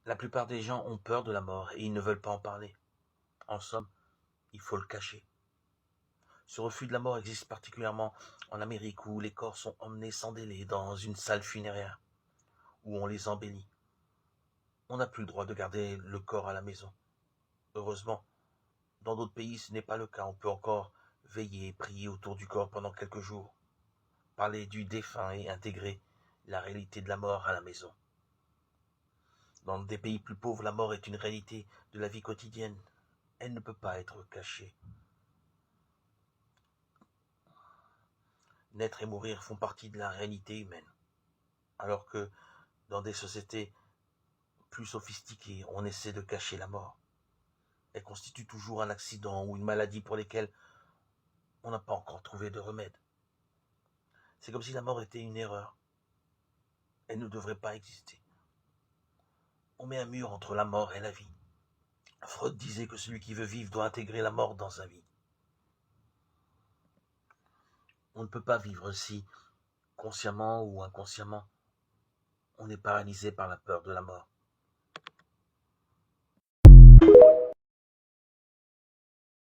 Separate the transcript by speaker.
Speaker 1: La plupart des gens ont peur de la mort et ils ne veulent pas en parler. En somme, il faut le cacher. Ce refus de la mort existe particulièrement en Amérique où les corps sont emmenés sans délai dans une salle funéraire, où on les embellit. On n'a plus le droit de garder le corps à la maison. Heureusement, dans d'autres pays, ce n'est pas le cas. On peut encore veiller et prier autour du corps pendant quelques jours, parler du défunt et intégrer la réalité de la mort à la maison. Dans des pays plus pauvres, la mort est une réalité de la vie quotidienne. Elle ne peut pas être cachée. Naître et mourir font partie de la réalité humaine, alors que dans des sociétés plus sophistiquées, on essaie de cacher la mort. Elle constitue toujours un accident ou une maladie pour lesquelles on n'a pas encore trouvé de remède. C'est comme si la mort était une erreur. Elle ne devrait pas exister. On met un mur entre la mort et la vie. Freud disait que celui qui veut vivre doit intégrer la mort dans sa vie. On ne peut pas vivre si, consciemment ou inconsciemment, on est paralysé par la peur de la mort.